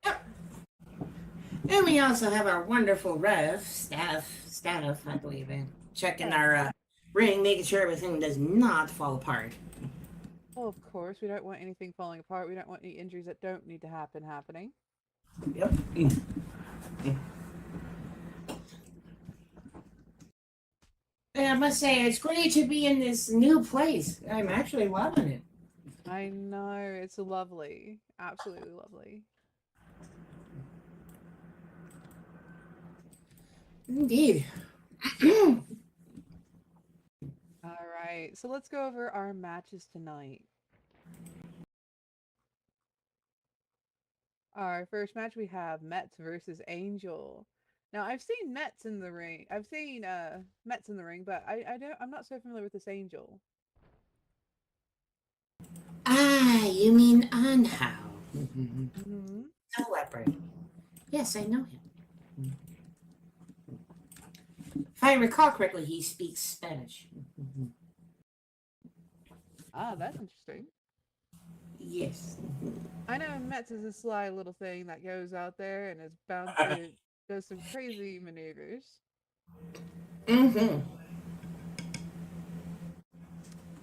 Yep. And we also have our wonderful staff, I believe, in checking Oh, our ring, making sure everything does not fall apart. well, of course, we don't want anything falling apart. We don't want any injuries that don't need to happen happening. Yep. And I must say, it's great to be in this new place. I'm actually loving it. I know, it's lovely. Absolutely lovely. Indeed. All right, so let's go over our matches tonight. Our first match we have Mets versus Angel. Now I've seen Mets in the ring. I've seen Mets in the ring, but I'm not so familiar with this Angel. Ah, you mean Anhao. Mm-hmm. Hmm. The leopard. Yes, I know him. If I recall correctly, he speaks Spanish. Ah, that's interesting. Yes. I know Mets is a sly little thing that goes out there and is bound it does some crazy maneuvers. Mm-hmm.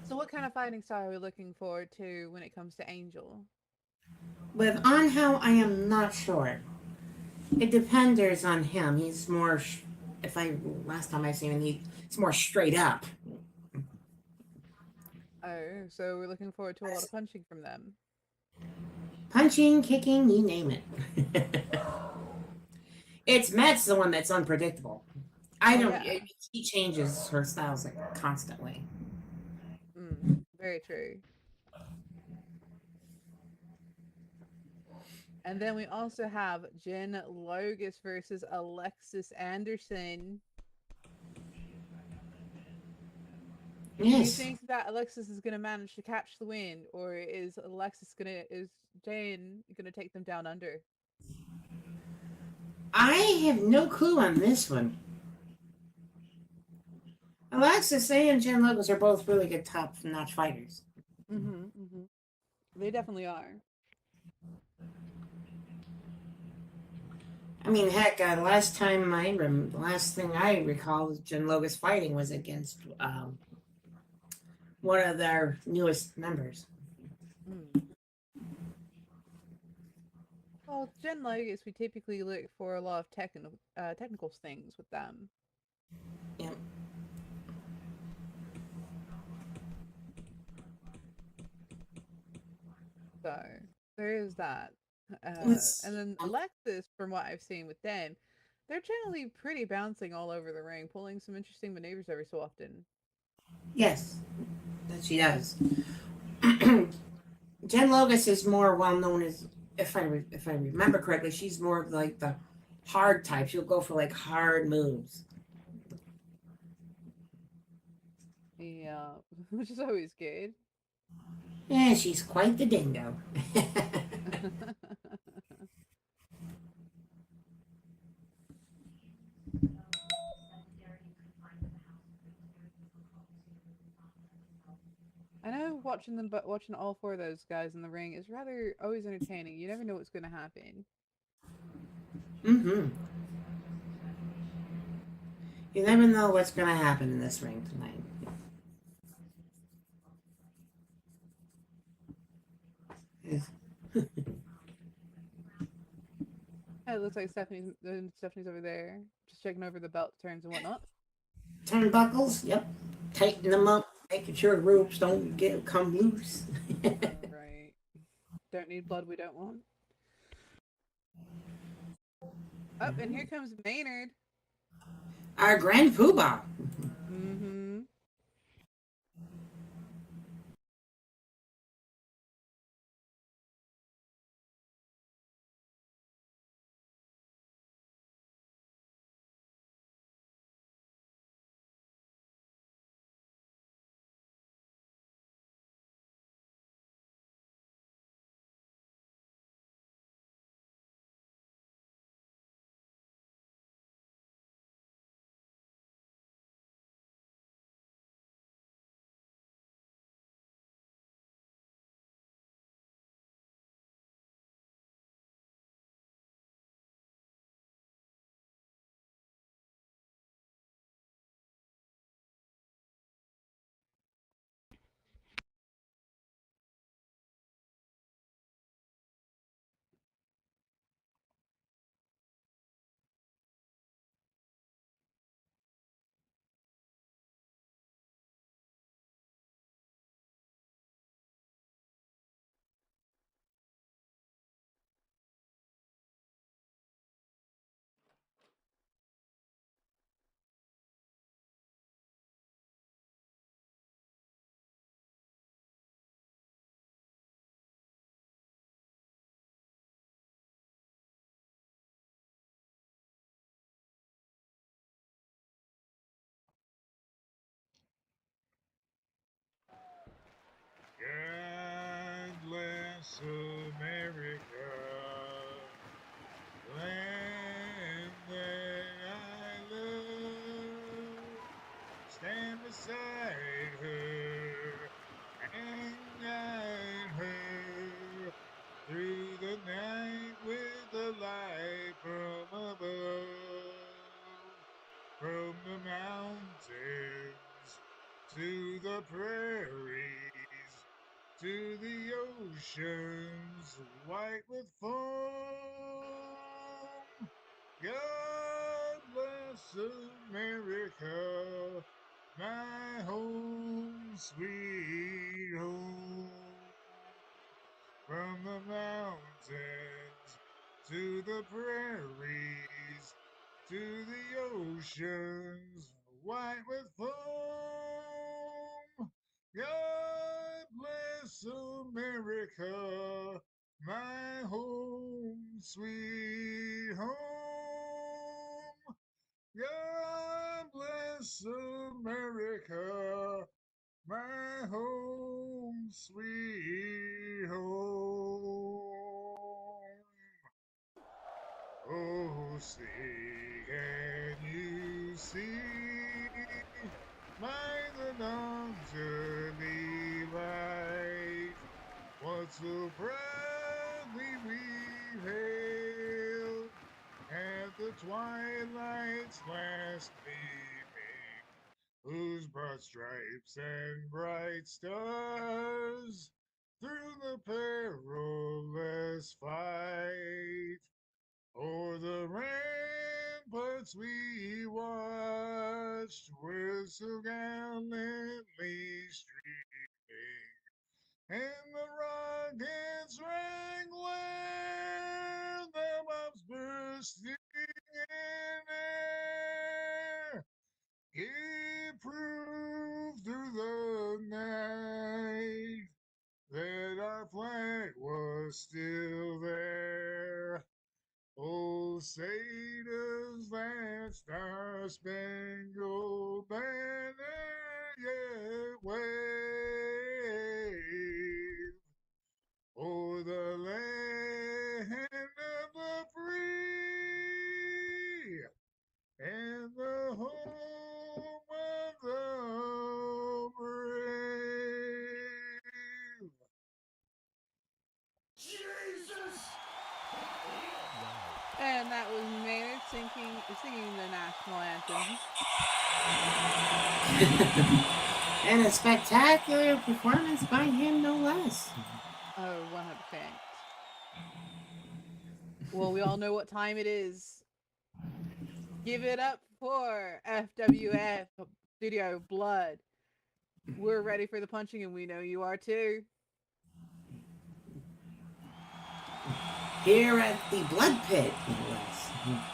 So what kind of fighting style are we looking forward to when it comes to Angel? With Anhao, I am not sure. It depends on him. He's more. If I last time I seen him, he's more straight up. Oh, so we're looking forward to a lot of punching from them. Punching, kicking, you name it. It's Matt's the one that's unpredictable. I Well, don't. yeah. She changes her styles like constantly. Mm, very true. And then we also have Jen Logus versus Alexis Anderson. Do you Yes, think that Alexis is going to manage to catch the win, or is Jen gonna take them down under? I have no clue on this one. Alexis and Jen Logos are both really good top-notch fighters. Mm-hmm. Mm-hmm. They definitely are. I mean, heck, the last thing I recall Jen Logos fighting was against one of their newest members. Mm. Well, Jen Logus, we typically look for a lot of technical things with them. Yep. So there is that. Let's And then Alexis, from what I've seen with them, they're generally pretty bouncing all over the ring, pulling some interesting maneuvers every so often. yes, that she does. Jen Logos is more well known as, if I remember correctly, she's more of like the hard type. She'll go for like hard moves. Yeah, which is always good. Yeah, she's quite the dingo. I know watching them, but watching all four of those guys in the ring is rather always entertaining. You never know what's going to happen. Mm-hmm. You never know what's going to happen in this ring tonight. It looks like Stephanie's over there, just checking over the belt turns and whatnot. Turnbuckles, yep. Tighten them up, making sure the ropes don't get come loose. All right, don't need blood we don't want. Oh, and here comes Maynard. Our grand poobah. Mm-hmm. beside her and guide her through the night with the light from above, from the mountains to the prairies, to the oceans white with foam. God bless America, my home, sweet home. From the mountains to the prairies, to the oceans white with foam. God bless America, my home, sweet home. God bless America, my home, sweet home. Oh, see, can you see by the dawn's early light what so proudly we've hailed at the twilight's last gleaming, whose broad stripes and bright stars through the perilous fight o'er the ramparts we watched were so gallantly streaming, and the rockets rang where the bombs bursting in air gave proof through the night that our flag was still there. Oh, say does that star-spangled banner yet wave o'er the land of the free and the home of the brave? And that was Maynard singing the national anthem. And a spectacular performance by him, no less. Oh, 100%. Well, we all know what time it is. Give it up for FWF Studio Blood. We're ready for the punching, and we know you are too. Here at the Blood Pit, no less. Mm-hmm.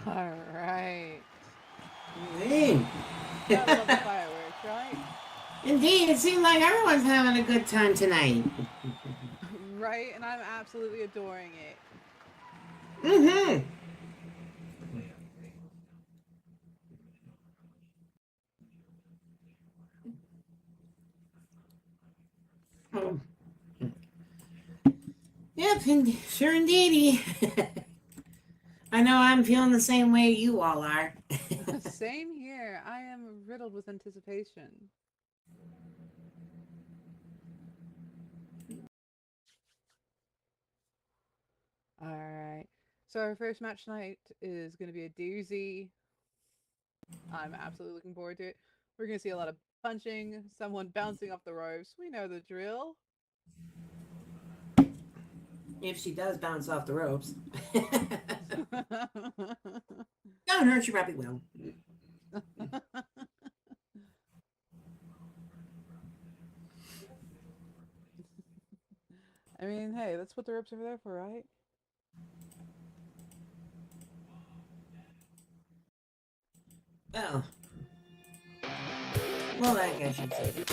All right. Hey. Gotta love the fireworks, right? Indeed, it seems like everyone's having a good time tonight. Right, and I'm absolutely adoring it. Mm-hmm. Oh. Yep, sure indeedy. I know I'm feeling the same way you all are. Same here. I am riddled with anticipation. All right. So our first match tonight is going to be a doozy. I'm absolutely looking forward to it. We're going to see a lot of punching, someone bouncing off the ropes. We know the drill. If she does bounce off the ropes. Don't hurt, she probably will. I mean, hey, that's what the ropes are there for, right? Oh. Well, I guess you'd say that.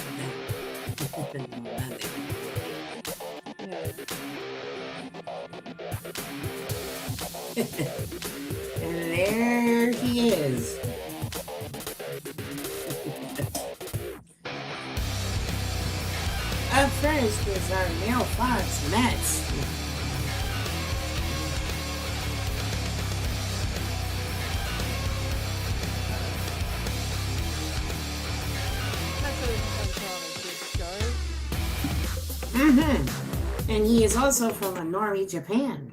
And there he is. Up first is our male fox, Mets. Mm-hmm. And he is also from Nori, Japan.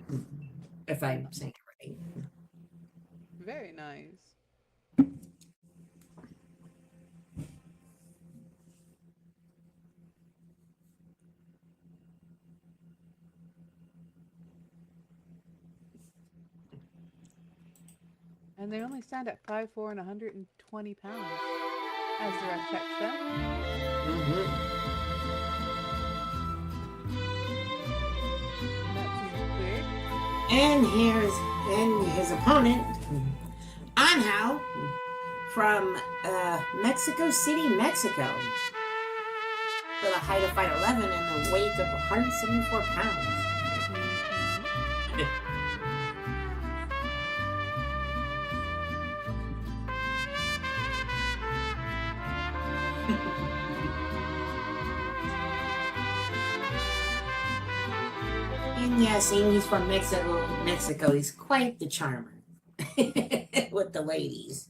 If I'm saying it right. Very nice. And they only stand at 5'4" and 120 pounds, as the ref checks them. Mm-hmm. And here's his opponent, Anhao, from Mexico City, Mexico, with a height of 5'11" and a weight of 174 pounds. And yeah, seeing he's from Mexico, he's quite the charmer with the ladies.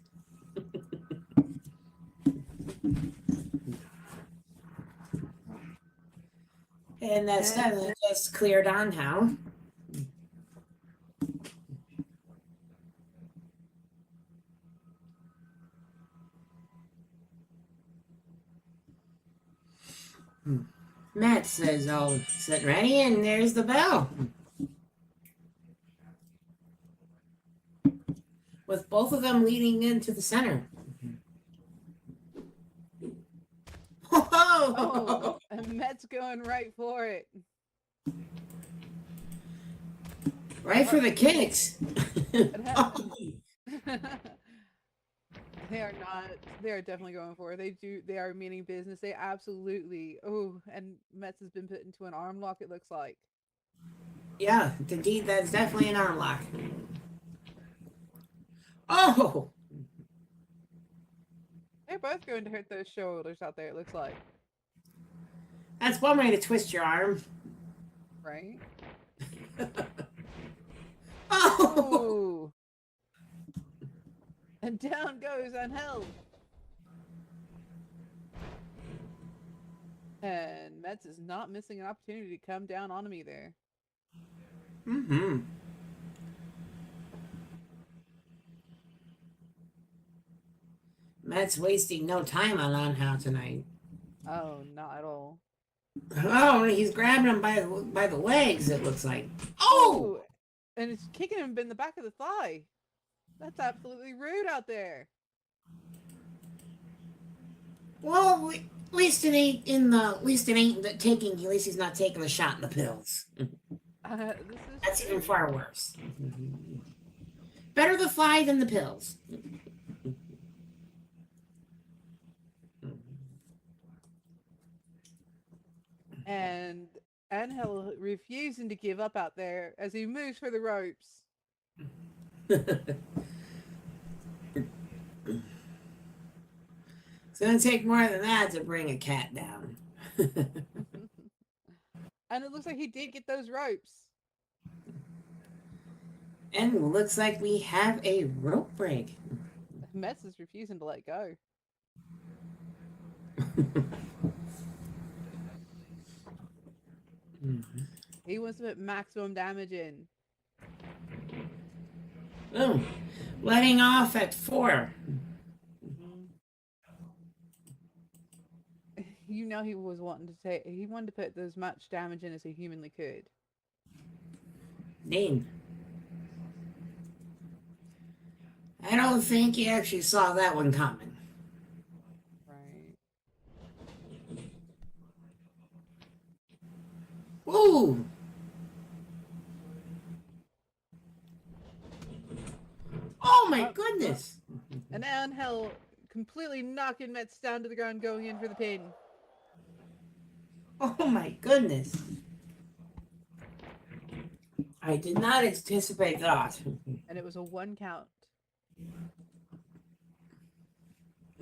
And that's just cleared on how. Matt says, "I'll sit ready," and there's the bell. With both of them leading into the center. Oh, and Met's going right for it. Right for the kicks. They are not. They are definitely going for it. They are meaning business. They absolutely. Oh, and Metz has been put into an arm lock, it looks like. Yeah, indeed, that's definitely an arm lock. Oh! They're both going to hurt those shoulders out there, it looks like. That's one way to twist your arm. Right? Oh! And down goes Angel. And Metz is not missing an opportunity to come down on him either. Mm-hmm. Matt's wasting no time on Anhao tonight. Oh, not at all. Oh, he's grabbing him by the legs, it looks like. Oh! And it's kicking him in the back of the thigh. That's absolutely rude out there. Well, at least it ain't taking. At least he's not taking the shot in the pills. That's even far worse. Better the fly than the pills. And Angel refusing to give up out there as he moves for the ropes. It's going to take more than that to bring a cat down. And it looks like he did get those ropes. And looks like we have a rope break. Metz is refusing to let go. He wants to put maximum damage in. Oh, letting off at 4. You know he was wanting to he wanted to put as much damage in as he humanly could. Dean. I don't think he actually saw that one coming. Right. Ooh! Oh my goodness! And Angel completely knocking Metz down to the ground, going in for the pin. Oh my goodness! I did not anticipate that. And it was a 1 count.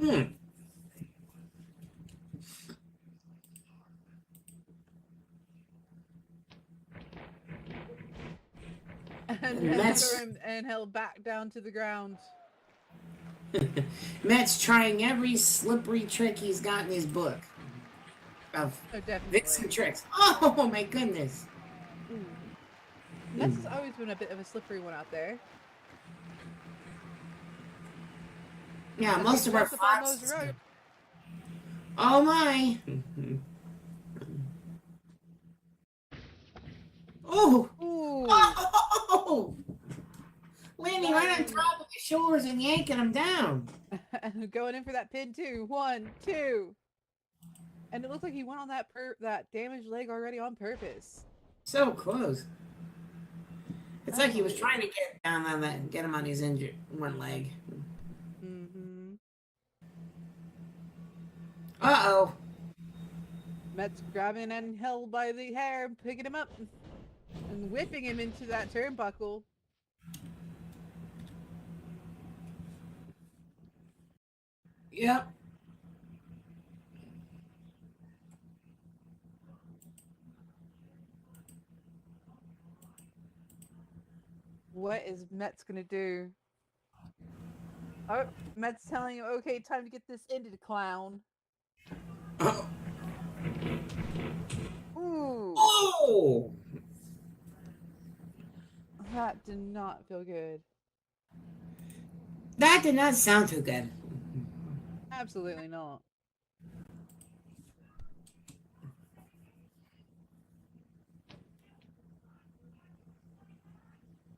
Hmm. And Metz, throw Angel back down to the ground. Metz trying every slippery trick he's got in his book of Oh, definitely. Vixen tricks. Oh my goodness! Ooh. Metz has always been a bit of a slippery one out there. Yeah, most of our fox. Oh my! Oh! Ooh! Oh! Landing right on top of his shoulders and yanking him down. Going in for that pin too. 1, 2. And it looks like he went on that damaged leg already on purpose. So close. It's like he was trying to get down on that and get him on his injured one leg. Mm-hmm. Uh-oh. Metz grabbing Angel by the hair, picking him up, and whipping him into that turnbuckle. Yep. What is Metz gonna do? Oh, Metz telling him, okay, time to get this ended, clown. Oh. Ooh. Oh! That did not feel good. That did not sound too good. Absolutely not.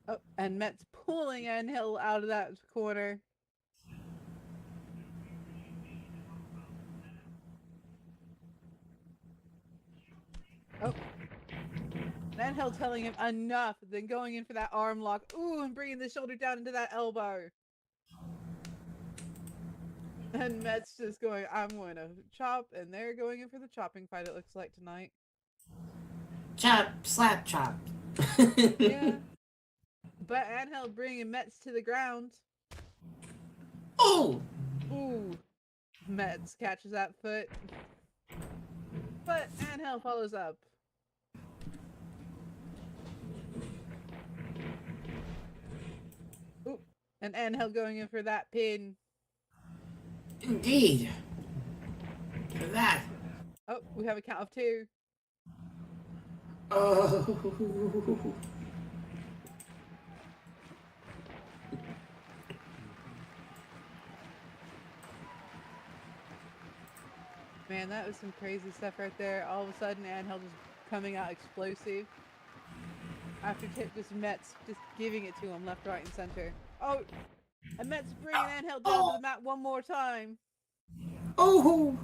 Oh, and Metz pulling Angel out of that corner. Oh. And Angel telling him enough, then going in for that arm lock. Ooh, and bringing the shoulder down into that elbow. And Metz just going, I'm going to chop, and they're going in for the chopping fight, it looks like, tonight. Chop, slap, chop. Yeah. But Angel bringing Metz to the ground. Oh! Ooh. Metz catches that foot. But Angel follows up. Ooh. And Angel going in for that pin. Indeed. For that. Oh, we have a count of 2. Oh. Man, that was some crazy stuff right there. All of a sudden, Angel just coming out explosive. After just Metz just giving it to him left, right, and center. Oh, and Metz bringing Angel down to the mat one more time. Oh!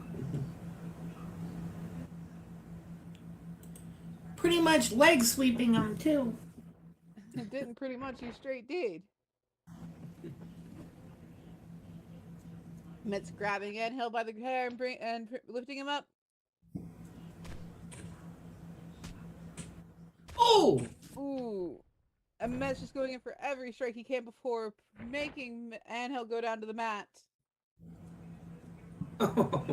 Pretty much leg sweeping him too. It didn't pretty much, you straight did. Metz grabbing Angel by the hair and lifting him up. Oh! Ooh. And Metz just going in for every strike he can before making Angel go down to the mat. Oh.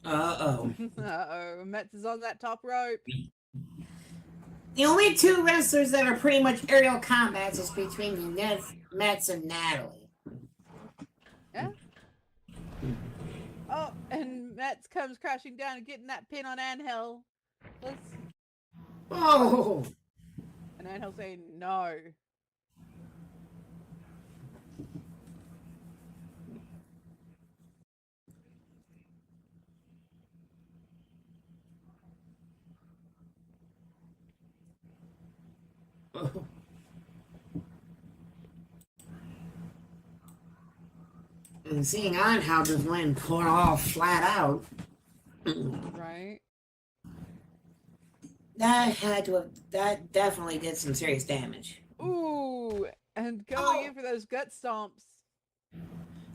Uh-oh. Uh-oh. Metz is on that top rope. The only 2 wrestlers that are pretty much aerial combats is between Metz and Natalie. Yeah. Oh, and Metz comes crashing down and getting that pin on Angel. Oh! And Angel saying no. And seeing on how just went pour all flat out. Right? That definitely did some serious damage. Ooh, and going in for those gut stomps.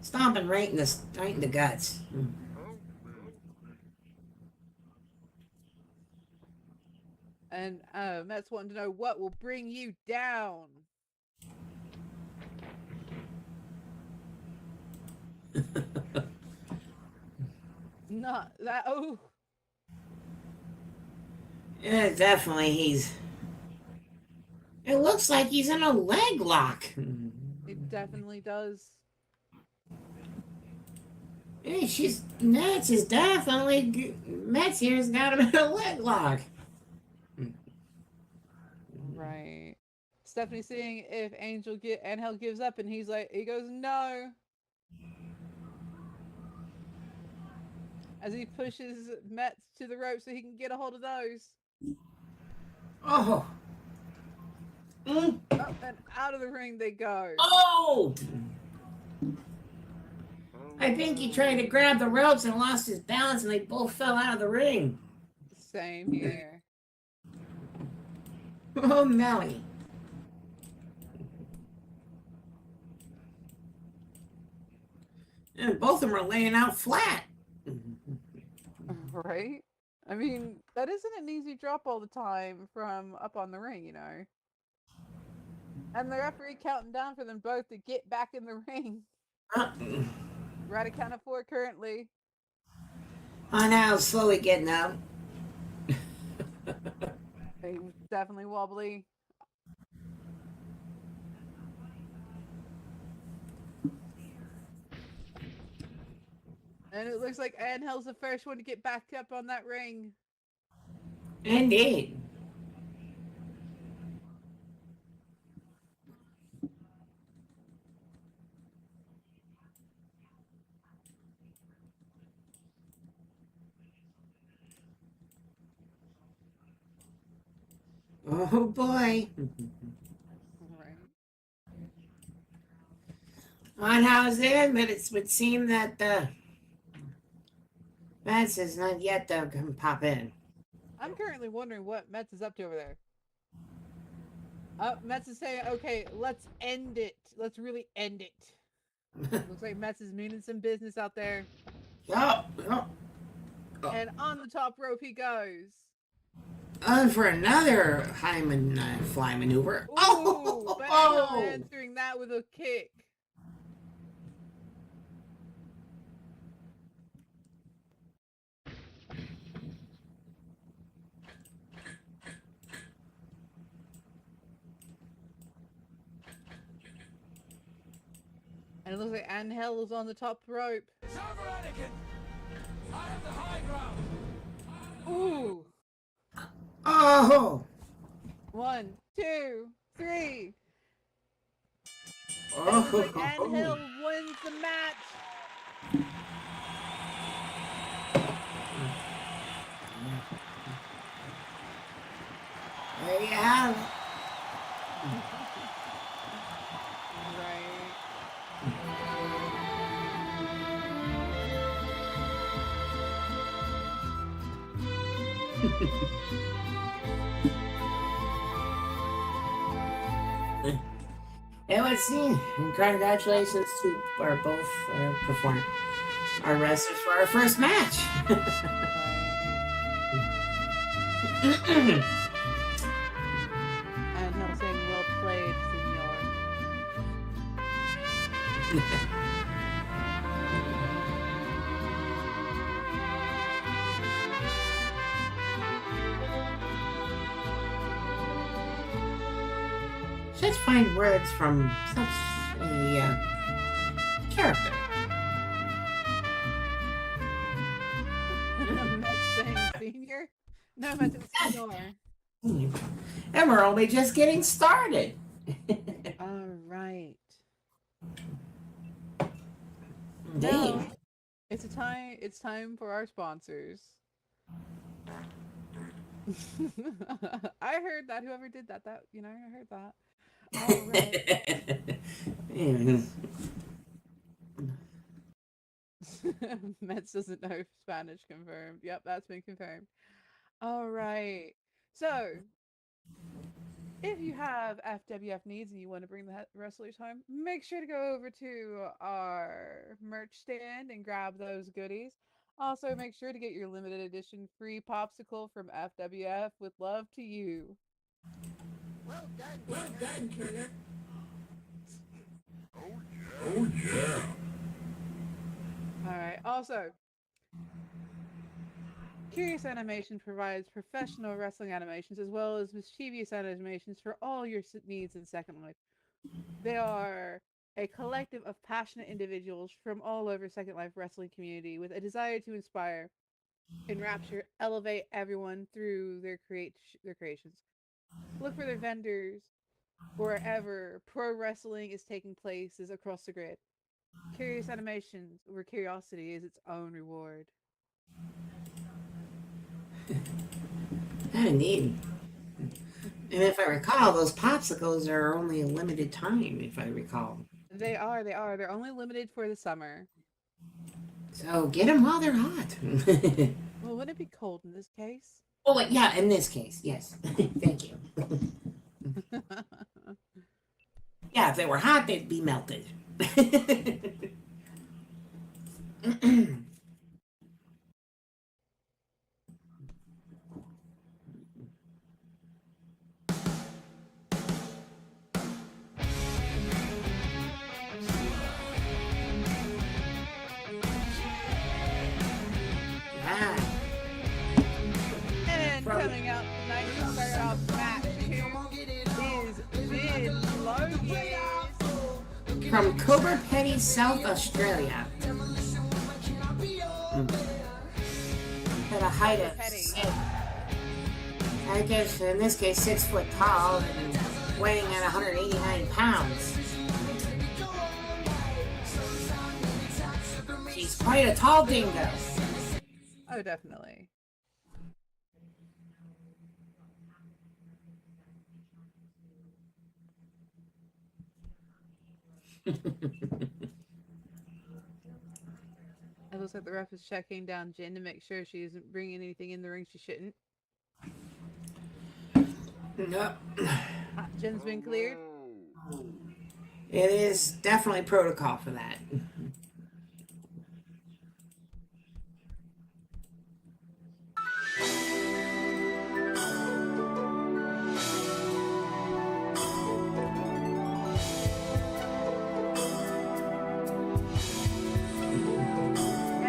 Stomping right in the guts. And Matt's wanting to know what will bring you down. Not that. Oh, Yeah, definitely it looks like he's in a leg lock. it definitely does. Hey, Mets here's got him in a leg lock. Right. Stephanie seeing if Angel gives up, and he goes no. As he pushes Mets to the rope so he can get a hold of those. Oh. Oh, and out of the ring they go. Oh! I think he tried to grab the ropes and lost his balance, and they both fell out of the ring. Same here. Oh, Melly. And both of them are laying out flat. Right? I mean, that isn't an easy drop all the time from up on the ring, you know. And the referee counting down for them both to get back in the ring. We're at a count of 4 currently. Oh, now slowly getting up. He was definitely wobbly. And it looks like Angel's the first one to get back up on that ring. Indeed. Oh boy. Right. On how's it, but it would seem that Mets is not yet to come pop in. I'm currently wondering what Metz is up to over there. Metz is saying, okay, let's end it. Let's really end it. Looks like Metz is meaning some business out there. Yup. Oh. And on the top rope he goes. For another fly maneuver. Ooh, but Angel answering that with a kick. And it looks like Angel is on the top rope. It's over, Anakin! I have the high ground! Ooh. Oh. 1, 2, 3. Oh. And it looks like Angel wins the match. There you have it. It would seem. And congratulations to our both performers, our wrestlers for our first match. And he'll saying, well played, senor. Just find words from such a character. Metz saying senior? No, Metz saying senor. And we're only just getting started. All right. Indeed. Now, it's time for our sponsors. I heard that. Whoever did that, I heard that. All right. Yeah. Mets doesn't know Spanish confirmed. Yep, that's been confirmed. All right. So, if you have FWF needs and you want to bring the wrestlers home, make sure to go over to our merch stand and grab those goodies. Also, make sure to get your limited edition free popsicle from FWF with love to you. Well done, Killer. Oh yeah. All right. Also, Curious Animation provides professional wrestling animations as well as mischievous animations for all your needs in Second Life. They are a collective of passionate individuals from all over Second Life wrestling community with a desire to inspire, enrapture, elevate everyone through their creations. Look for their vendors wherever pro wrestling is taking place is across the grid. Curious Animations, where curiosity is its own reward. Indeed. And if I recall, those popsicles are only a limited time, if I recall. They are. They're only limited for the summer. So get them while they're hot. Well, wouldn't it be cold in this case? Oh, yeah, in this case, yes. Thank you. Yeah, if they were hot, they'd be melted. Ah, And coming out tonight to start off match 2 is Vin Logan. from Cobra Petty, South Australia. At a height of I guess in this case 6 foot tall and weighing at 189 pounds. She's quite a tall dingo. Oh, definitely. It looks like the ref is checking down Jen to make sure she isn't bringing anything in the ring she shouldn't. No. Jen's been cleared. It is definitely protocol for that.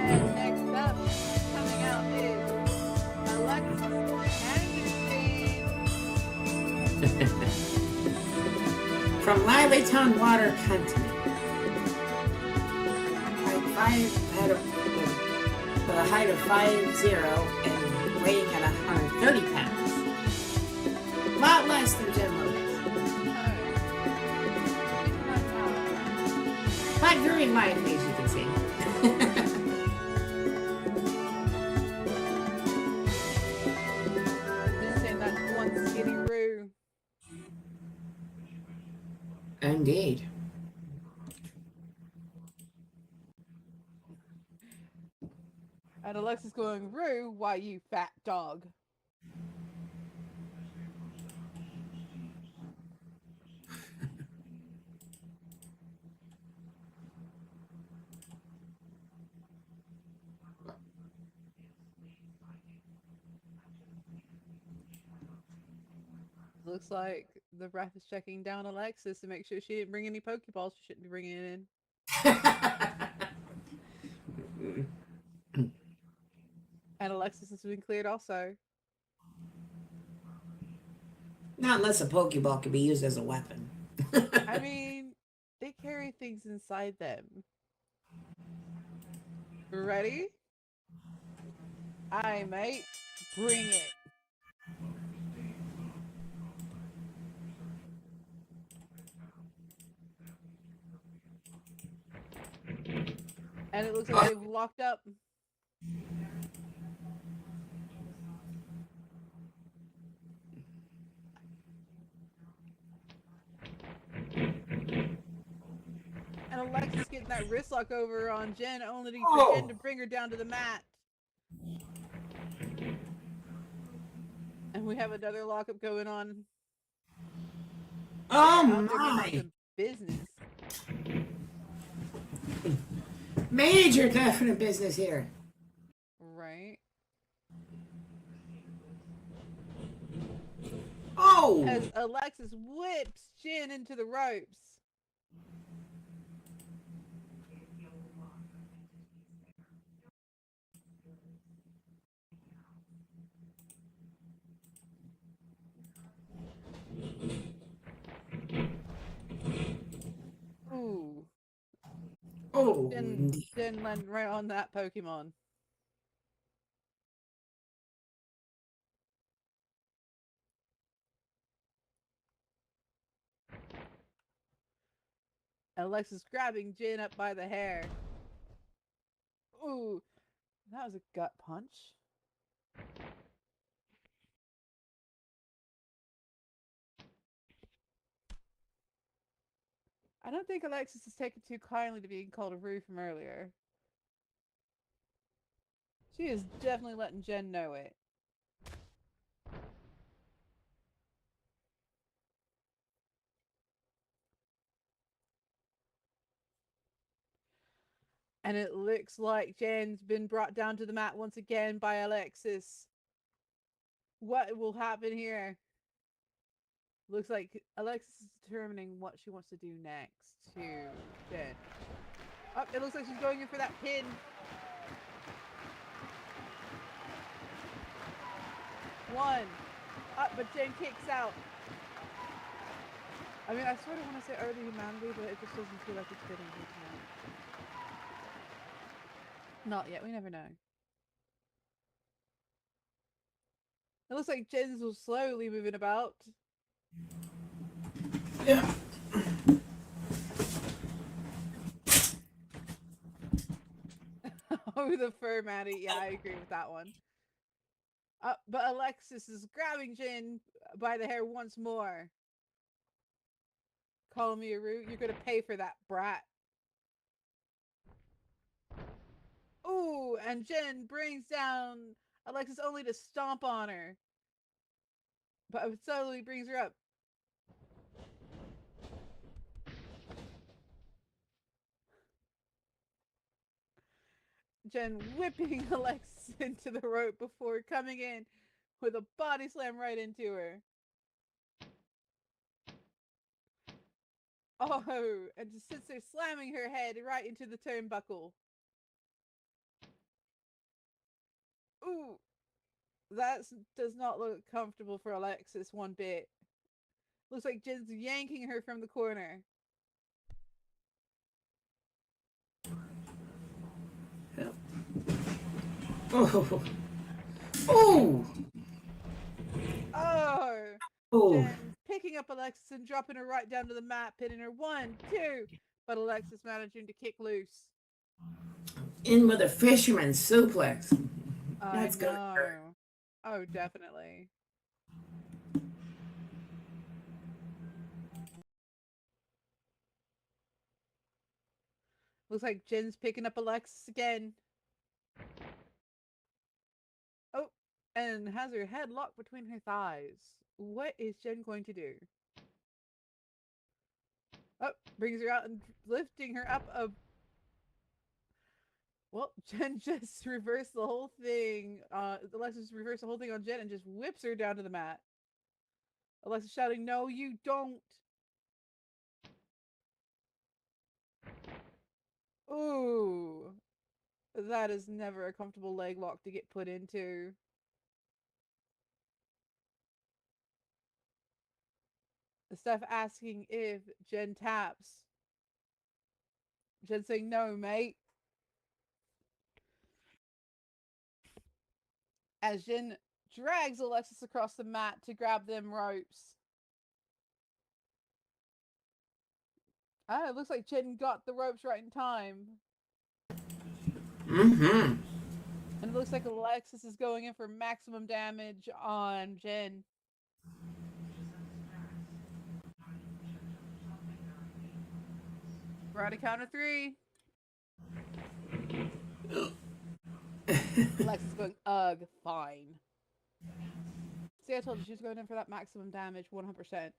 And next up, coming out is Alexis Anderson. From Lileytown Water Country. Had a height of 5'0" and weighing at 130 pounds. A lot less than Jim Logan. But very lively, as you can see. Just saying that one skinny Roo. Indeed. And Alexis going, Roo, why you fat dog? Looks like the ref is checking down Alexis to make sure she didn't bring any Pokeballs she shouldn't be bringing in. And Alexis has been cleared also. Not unless a Pokeball can be used as a weapon. I mean, they carry things inside them. Ready? Aye, mate. Bring it. And it looks like they've locked up. Alexis getting that wrist lock over on Jen, only for Oh. Jen to bring her down to the mat. And we have another lockup going on. Oh They're out there my! making some business. Major definite business here. Right. Oh! As Alexis whips Jen into the ropes. Ooh. Oh! Jen landed right on that Pokemon. Alexis grabbing Jen up by the hair. Ooh. That was a gut punch. I don't think Alexis is taken too kindly to being called a rude from earlier. She is definitely letting Jen know it. And it looks like Jen's been brought down to the mat once again by Alexis. What will happen here? Looks like Alexis is determining what she wants to do next to Jen. Oh, it looks like she's going in for that pin. One. But Jen kicks out. I mean, I sort of want to say early humanity, but it just doesn't feel like it's fitting here tonight. Not yet, we never know. It looks like Jen's will slowly moving about. Yeah. Oh, the fur Maddie. Yeah, I agree with that one. But Alexis is grabbing Jen by the hair once more. Call me a root. You're gonna pay for that, brat. Ooh, and Jen brings down Alexis only to stomp on her. But it slowly brings her up. Jen whipping Alexis into the rope before coming in with a body slam right into her. Oh, and just sits there slamming her head right into the turnbuckle. Ooh, that does not look comfortable for Alexis one bit. Looks like Jen's yanking her from the corner. Oh! Oh! Oh! Oh! Jen picking up Alexis and dropping her right down to the mat, pinning her 1, 2. But Alexis managing to kick loose. In with a fisherman's suplex. That's I good. know. Oh, definitely. Looks like Jen's picking up Alexis again. Oh, and has her head locked between her thighs. What is Jen going to do? Oh, brings her out and lifting her up a... Well, Jen just reversed the whole thing. Alexis reversed the whole thing on Jen and just whips her down to the mat. Alexis shouting, "No, you don't!" Ooh. That is never a comfortable leg lock to get put into. Steph asking if Jen taps. Jen saying, "No, mate." As Jen drags Alexis across the mat to grab them ropes. It looks like Jen got the ropes right in time. Mm-hmm. And it looks like Alexis is going in for maximum damage on Jen. We're on a count of 3. Alexa's going, ugh, fine. See, I told you she was going in for that maximum damage, 100%.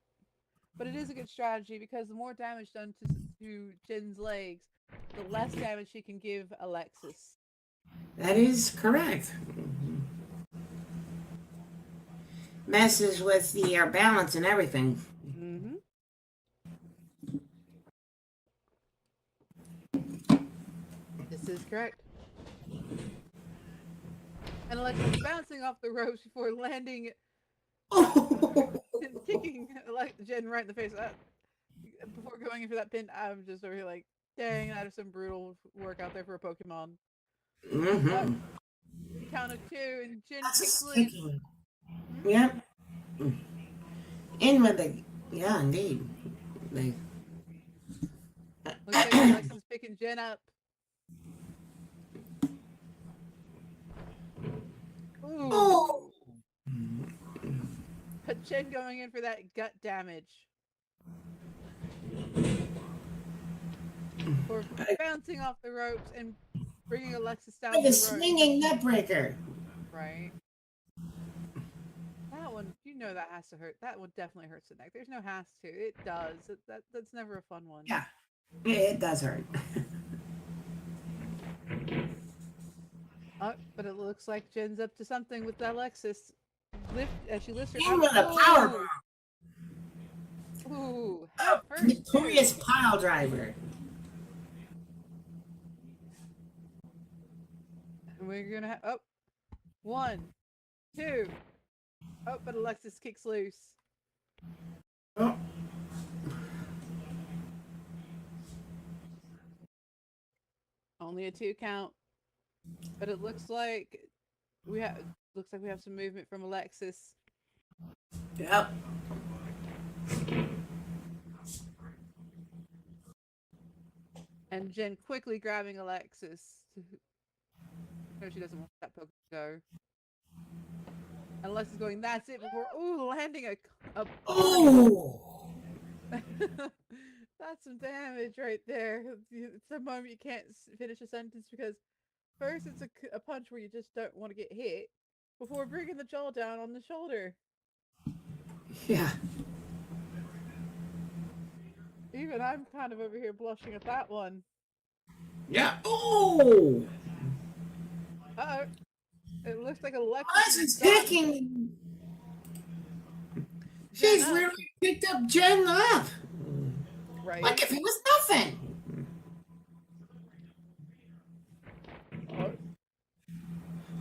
But it is a good strategy because the more damage done to Jin's legs, the less damage she can give Alexis. That is correct. Messes with the air balance and everything. Mm-hmm. This is correct. And Alexis is bouncing off the ropes before landing and kicking Jen right in the face. Before going in for that pin, I'm just over here like, dang, that is some brutal work out there for a Pokemon. Mm-hmm. Count of 2 and Jen That's kicks a loose. sticky. Yep. In with the, yeah, indeed. They... Looks like Alexis is picking Jen up. Ooh. Oh. But Jen going in for that gut damage. For bouncing off the ropes and bringing Alexis down With the a rope. swinging nut breaker. Right. That one, you know that has to hurt. That one definitely hurts the neck. There's no has to. It does. That's never a fun one. Yeah. It does hurt. But it looks like Jen's up to something with Alexis. As she lifts her In with a power bomb. Ooh. Notorious pile driver. And we're gonna have 1, 2. Oh, but Alexis kicks loose. Oh. Only a 2 count. But it looks like we have some movement from Alexis. Yep. And Jen quickly grabbing Alexis. No, she doesn't want that Pokemon to go. And Alexis going, that's it before landing a Oh. That's some damage right there. It's the moment you can't finish a sentence because first it's a punch where you just don't want to get hit before bringing the jaw down on the shoulder. Yeah. Even I'm kind of over here blushing at that one. Yeah. Oh. Uh-oh. It looks like Alexis is picking. She's literally picked up Jen up. Right. Like if it was nothing.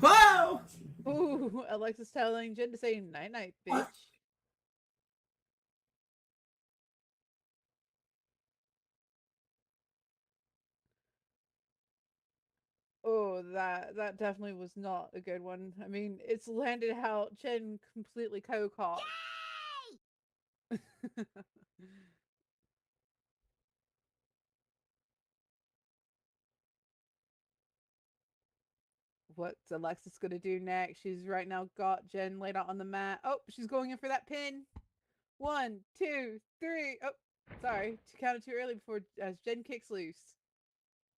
Whoa! Ooh, Alexis telling Jen to say night-night, bitch. Oh, that definitely was not a good one. I mean, it's landed how Jen completely co-caught. What's Alexis gonna do next? She's right now got Jen laid out on the mat. Oh, she's going in for that pin. 1, 2, 3. Oh, sorry. Counted too early before as Jen kicks loose.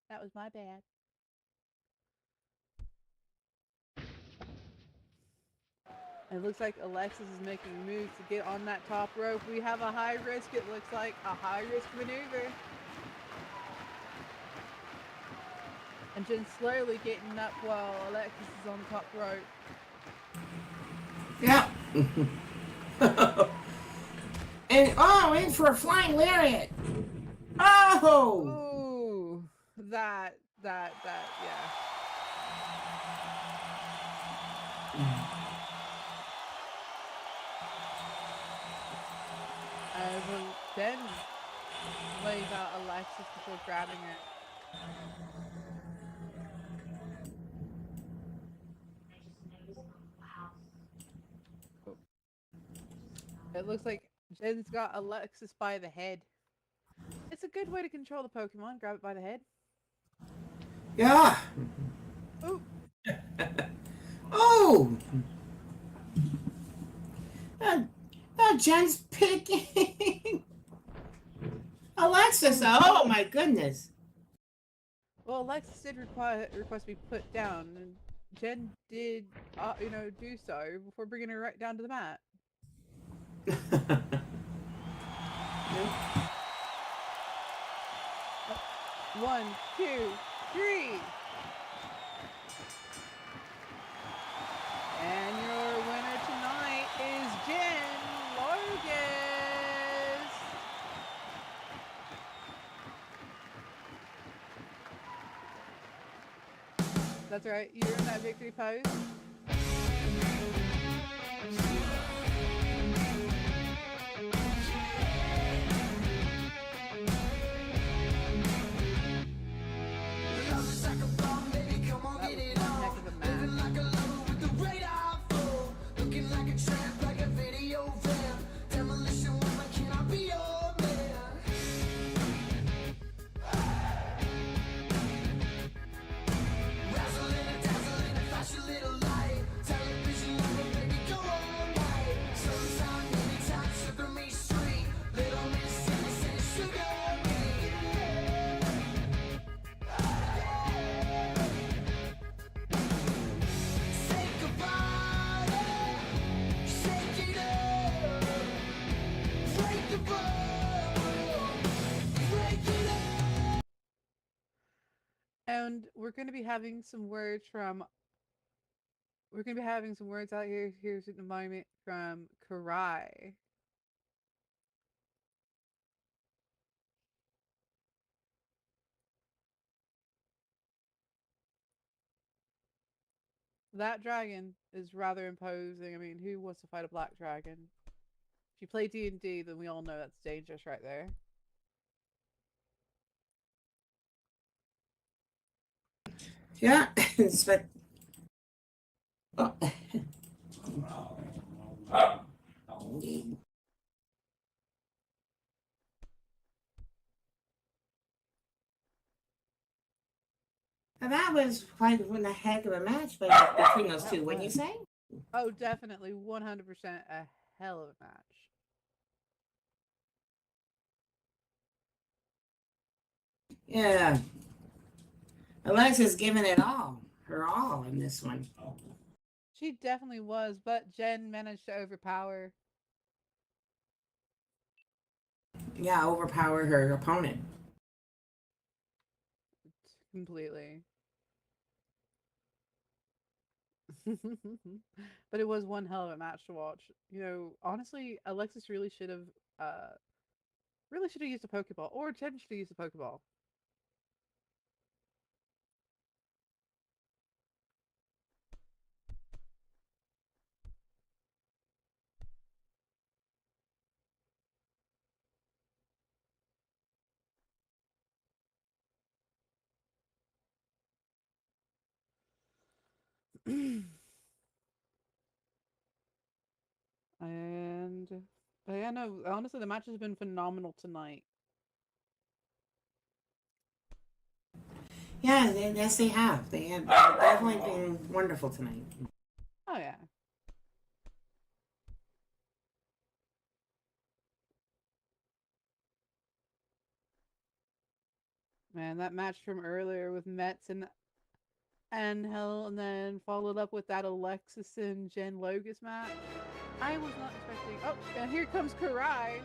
That was my bad. It looks like Alexis is making moves to get on that top rope. We have a high risk. It looks like a high risk maneuver. And Jen's slowly getting up while Alexis is on the top rope. Yeah. And in for a flying lariat. Oh. Ooh, that, yeah. Then lays out Alexis before grabbing it. It looks like Jen's got Alexis by the head. It's a good way to control the Pokemon. Grab it by the head. Yeah. Ooh. Oh. Jen's picking. Alexis, oh my goodness. Well, Alexis did request to be put down, and Jen did, do so before bringing her right down to the mat. One, two, three. And your winner tonight is Jen Logus. That's right, you're in that victory pose. And we're going to be having some words out here. Here's in a moment from Karai. That dragon is rather imposing. I mean, who wants to fight a black dragon? If you play D&D, then we all know that's dangerous right there. Yeah, but oh. That was quite a heck of a match between those two, wouldn't you say? Oh, definitely 100% a hell of a match. Yeah. Alexa's giving it all, her all in this one. She definitely was, but Jen managed to overpower. Yeah, overpower her opponent. Completely. But it was one hell of a match to watch. You know, honestly, Alexis really should have used a Pokeball, or Jen should have used a Pokeball. But yeah, no, honestly, the match has been phenomenal tonight. Yeah, yes, they have. They have definitely been wonderful tonight. Oh yeah. Man, that match from earlier with Mets and Angel, and then followed up with that Alexis and Jen Logus match. I was not expecting. Oh, and here comes Karai.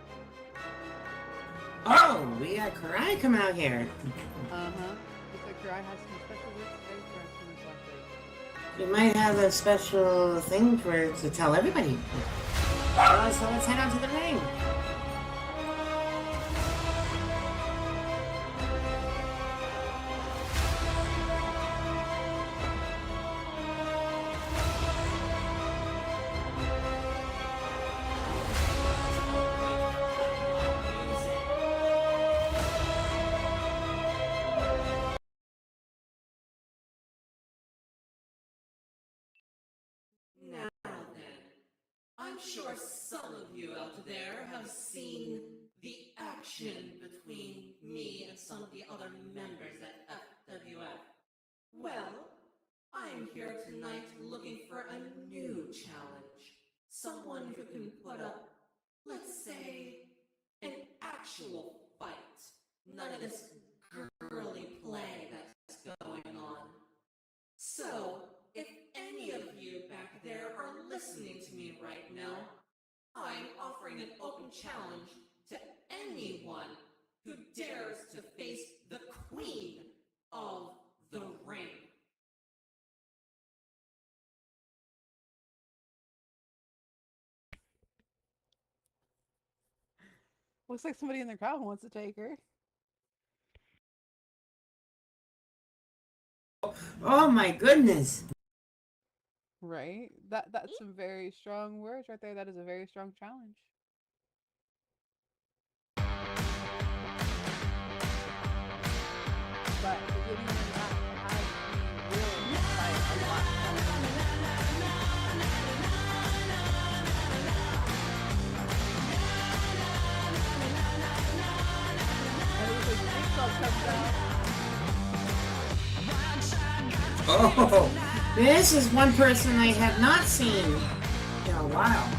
Oh, we got Karai come out here. Looks like Karai has some special words to say for us in this last week. We might have a special thing to tell everybody. So let's head out to the ring. Now then, I'm sure some of you out there have seen the action between me and some of the other members at FWF. Well, I'm here tonight looking for a new challenge. Someone who can put up, let's say, an actual fight. none of this girly play that's going on. So, if any of you back there are listening to me right now, I'm offering an open challenge to anyone who dares to face the queen of the ring. Looks like somebody in the crowd wants to take her. Oh my goodness. Right? That's some very strong words right there. That is a very strong challenge. But the good news is that has me willing to fight a lot. And it was like Jigsaw comes out. Oh, this is one person I have not seen in a while.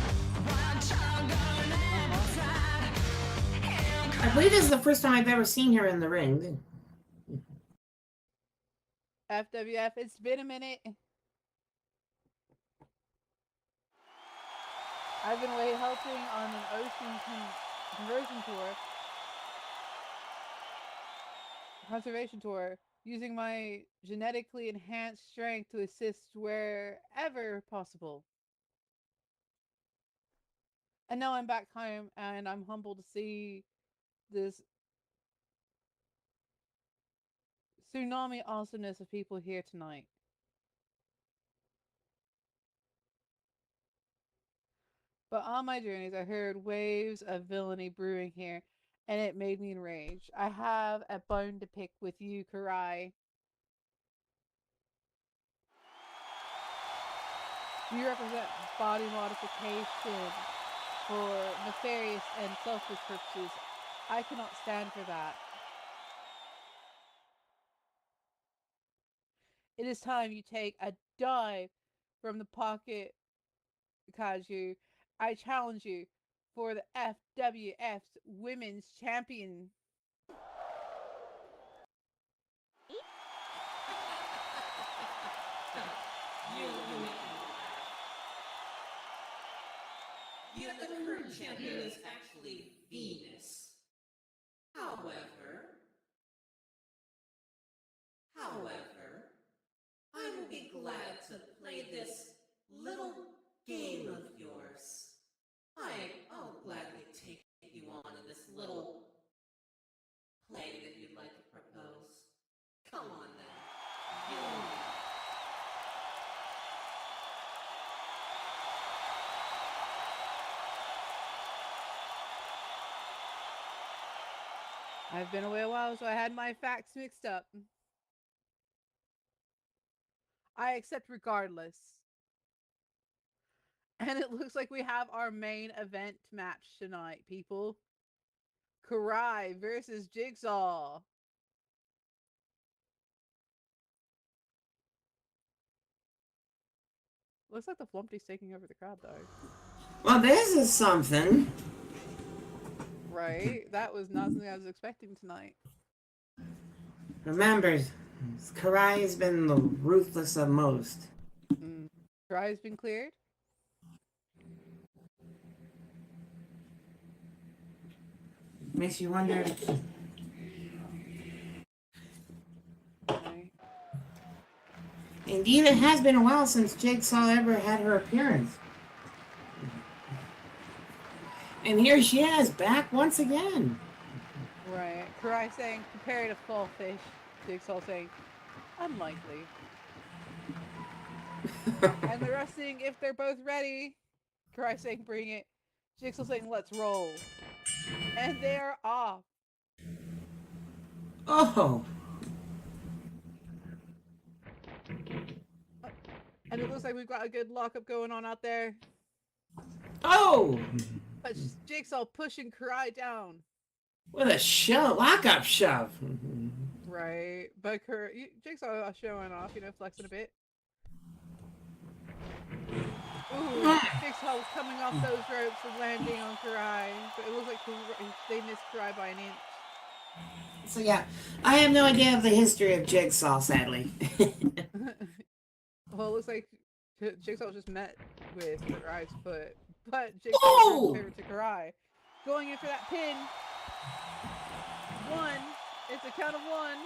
I believe this is the first time I've ever seen her in the ring. FWF, it's been a minute. I've been away helping on an ocean conversion tour, conservation tour, using my genetically enhanced strength to assist wherever possible. And now I'm back home, and I'm humbled to see this tsunami awesomeness of people here tonight. But on my journeys, I heard waves of villainy brewing here, and it made me enraged. I have a bone to pick with you, Karai. You represent body modification for nefarious and selfish purposes. I cannot stand for that. It is time you take a dive from the pocket, Kaiju. I challenge you for the FWF's Women's Champion. The current champion is actually Venus. However, I will be glad to play this little game of yours. I'll gladly take you on in this little play that you'd like to propose. Come on then, you and me. I've been away a while, so I had my facts mixed up. I accept regardless. And it looks like we have our main event match tonight, people. Karai versus Jigsaw. Looks like the Flumpty's taking over the crowd, though. Well, this is something. Right? That was not something I was expecting tonight. Remember, Karai has been the ruthless of most. Karai's been cleared? Makes you wonder. Right. Indeed, it has been a while since Jigsaw ever had her appearance. And here she is, back once again. Right. Karai saying, prepare to fall fish. Jigsaw saying, unlikely. And the rest saying, if they're both ready. Karai saying, bring it. Jigsaw saying, let's roll. And they are off. Oh. And it looks like we've got a good lockup going on out there. Oh. But Jigsaw pushing Karai down. With a shove, lockup shove. Right. But Jigsaw showing off, flexing a bit. Ooh, Jigsaw was coming off those ropes and landing on Karai. But it looks like they missed Karai by an inch. So yeah, I have no idea of the history of Jigsaw, sadly. Well, it looks like Jigsaw just met with Karai's foot, but Jigsaw returns Oh! favor to Karai. Going in for that pin. One. It's a count of one.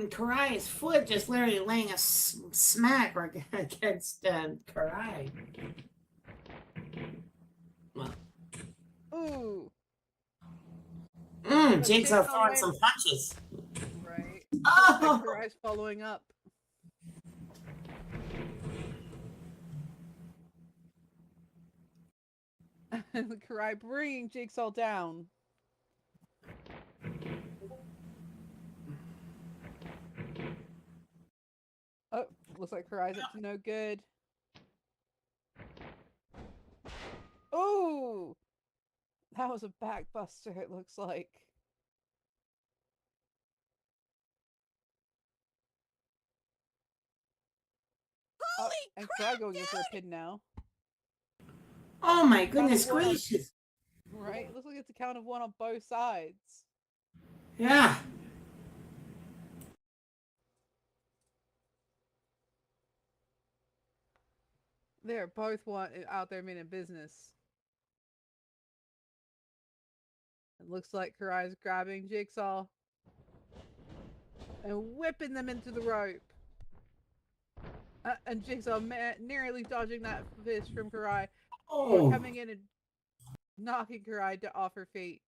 Karai's foot just literally laying a smack against Karai. Well. Ooh. Jigsaw throwing some punches. Right. Oh! Karai's following up. And Karai bringing Jigsaw down. Oh, looks like Karai's up to no good. Oh! That was a backbuster, it looks like. Holy and crap, Karai going in for a dude! pin now. Oh my goodness gracious! Right? Looks like it's a count of one on both sides. Yeah. They're both out there meaning business. It looks like Karai's grabbing Jigsaw and whipping them into the rope. And Jigsaw nearly dodging that fist from Karai. Oh. Coming in and knocking Karai off her feet.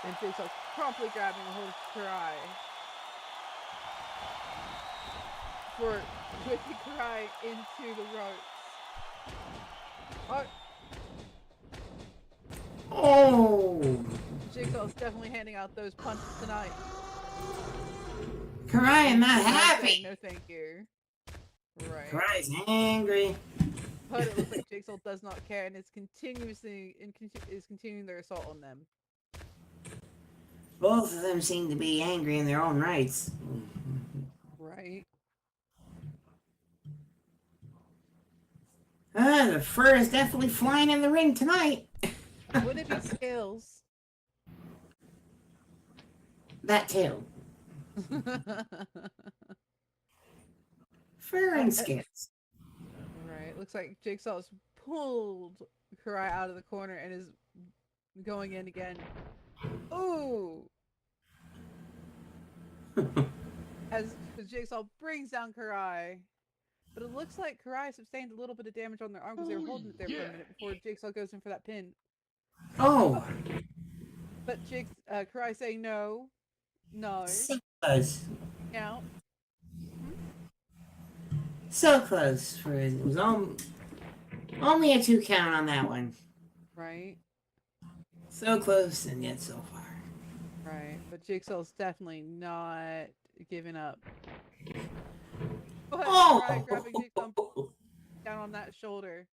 And Jigsaw promptly grabbing a hold of Karai. For whipping Karai into the ropes. Oh! Jigsaw's definitely handing out those punches tonight. Karai, I'm not happy! No thank you. Right. Karai's angry. But it looks like Jigsaw does not care and is continuing their assault on them. Both of them seem to be angry in their own rights. Right. The fur is definitely flying in the ring tonight. Would it be skills? That too. Fur and skills. Right. Looks like Jigsaw's pulled Karai out of the corner and is going in again. Ooh! As Jigsaw brings down Karai. But it looks like Karai sustained a little bit of damage on their arm because they were holding it there for a minute before Jigsaw goes in for that pin. Oh! But Karai saying no. No. So close. Count. So close. It was only a 2 count on that one. Right. So close and yet so far. Right. But Jigsaw's definitely not giving up. But Karai grabbing Jigsaw down on that shoulder.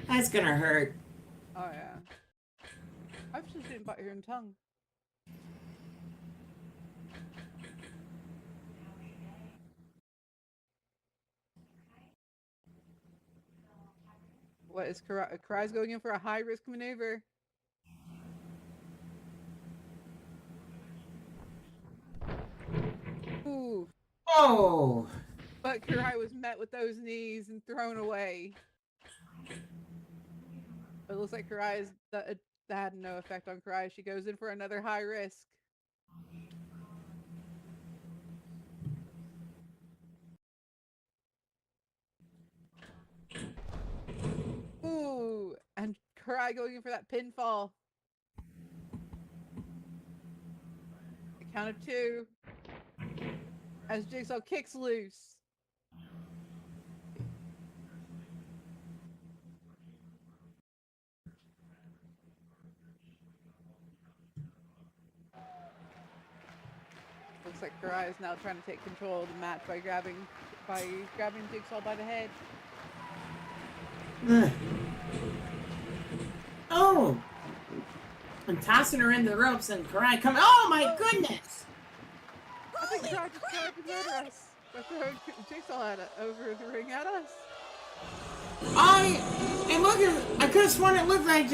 That's gonna hurt. Oh yeah. I hope she didn't bite her own tongue. What is Karai's going in for a high risk maneuver? Ooh. Oh! But Karai was met with those knees and thrown away. It looks like that had no effect on Karai. She goes in for another high risk. Ooh, and Karai going in for that pinfall. A count of 2. As Jigsaw kicks loose. Looks like Karai is now trying to take control of the match by grabbing Jigsaw by the head. Oh! I'm tossing her into the ropes and Karai coming. Oh my goodness! I think Cry just tried to murder us by throwing Jigsaw over the ring at us. I could have sworn it looked like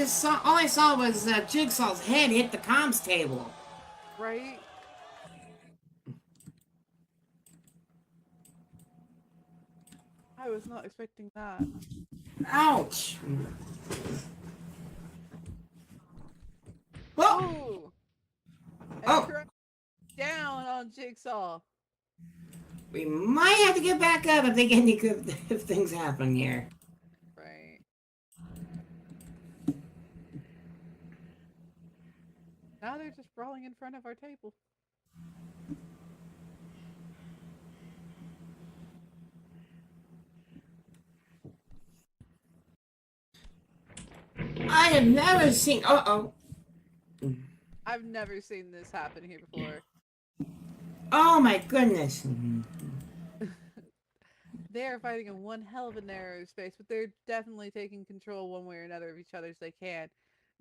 all I saw was Jigsaw's head hit the comms table. Right? I was not expecting that. Ouch! Whoa! Ooh! And Oh. Cry down on Jigsaw. We might have to get back up if they get any good if things happen here. Right. Now they're just brawling in front of our table. I have never seen. I've never seen this happen here before. Oh my goodness. They are fighting in one hell of a narrow space, but they're definitely taking control one way or another of each other as they can.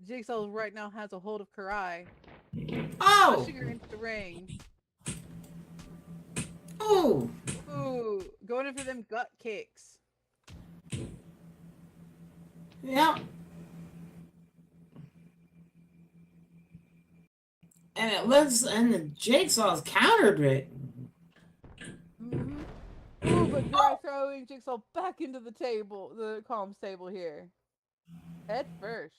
Jigsaw right now has a hold of Karai, Oh! pushing her into the ring. Oh! Ooh, going in for them gut kicks. Yep. And the Jigsaw's countered it. Ooh, but Karai throwing Jigsaw back into the table, the comms table here. Head first.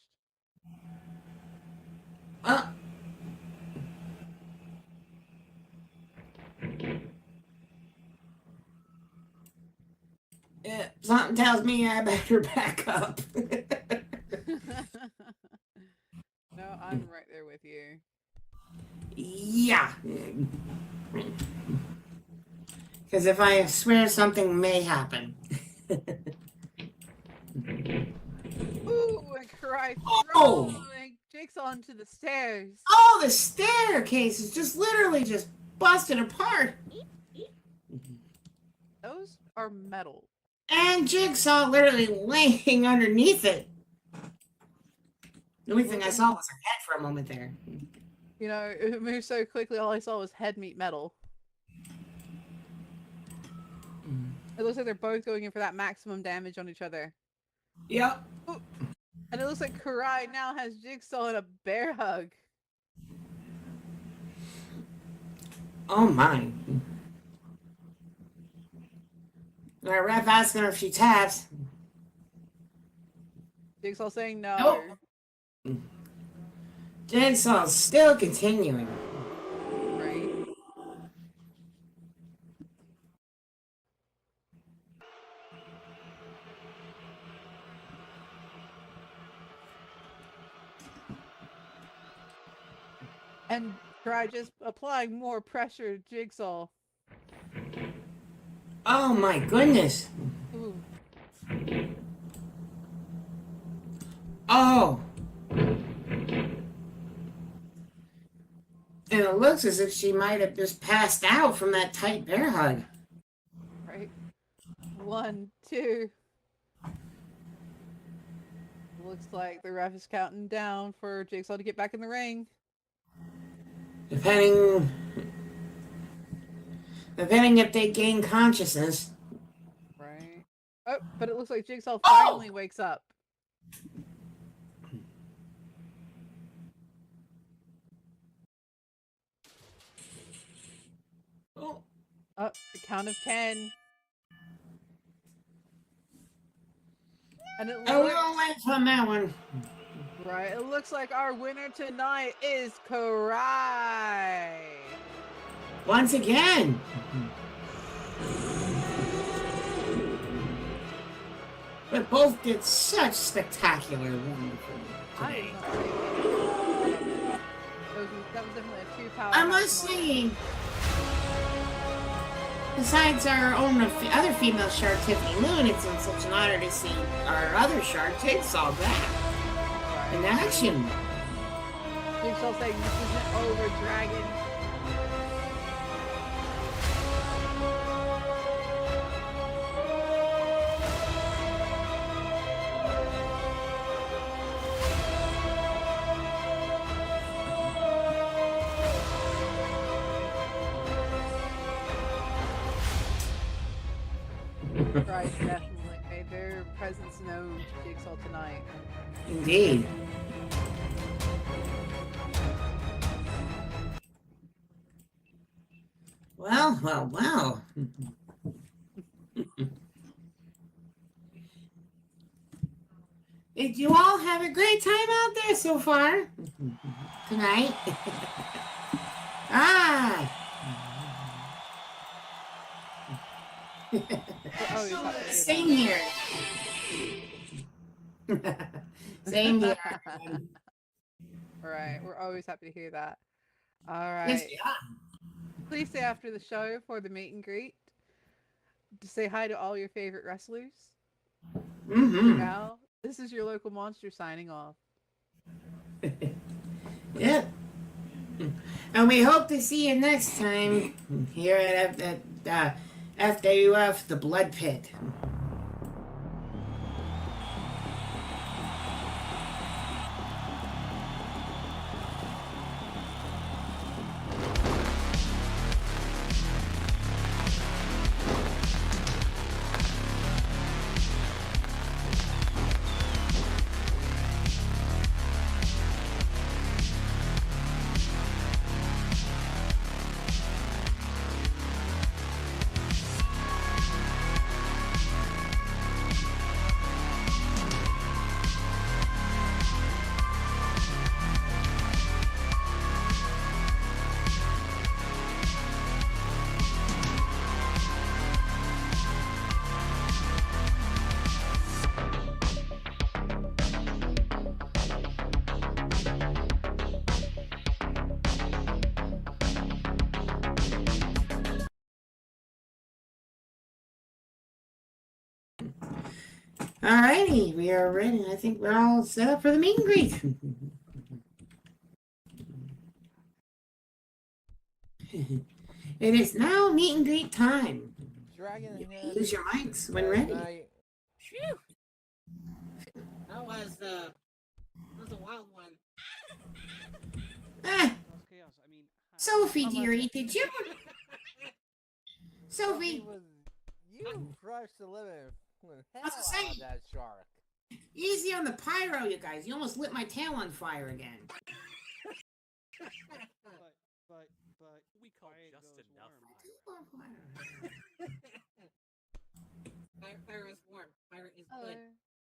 Something tells me I better back up. No, I'm right there with you. Yeah. Because if I swear something may happen. Ooh, and Karai Oh! throwing Jigsaw onto the stairs. Oh, the staircase is just literally just busted apart. Those are metal. And Jigsaw literally laying underneath it. The only thing I saw was her head for a moment there. You know, it moved so quickly, all I saw was head meet metal. It looks like they're both going in for that maximum damage on each other. Yep. Ooh. And it looks like Karai now has Jigsaw in a bear hug. Oh my. Our ref asking her if she taps. Jigsaw saying no. Nope. Jigsaw's still continuing. Right. And Karai just applying more pressure to Jigsaw. Oh my goodness. Ooh. Oh. And it looks as if she might have just passed out from that tight bear hug. Right. 1, 2. Looks like the ref is counting down for Jigsaw to get back in the ring. Depending if they gain consciousness. Right. Oh, but it looks like Jigsaw finally wakes up. Oh. Up the count of 10. And it Oh, looks, we'll wait from that one. right, it looks like our winner tonight is Karai. Once again. But both did such spectacular wonderful today. That was definitely a 2 power. I must say, besides our own other female shark, Tiffany Moon, it's such an honor to see our other shark, Jigsaw, back in action. Jigsaw saying this isn't over, Dragon. Right, definitely. Made their presence known to Jigsaw tonight. Indeed. Well, well, well. Did you all have a great time out there so far tonight? Ah. Oh, you're happy to hear Same here. Same here. Right, we're always happy to hear that. All Yes, right. yeah. Please stay after the show for the meet and greet to say hi to all your favorite wrestlers. For now, this is your local monster signing off. Yeah. And we hope to see you next time here at FWF the Blood Pit. Alrighty, we are ready. I think we're all set up for the meet and greet. It is now meet and greet time. Use your mics when ready. Phew! That was a wild one. Ah, Sophie, dearie, did you? Sophie, You crushed the living hell What's the out saying? of that shark. easy on the pyro, you guys. You almost lit my tail on fire again. But we call just enough. Fire is warm. Fire is good.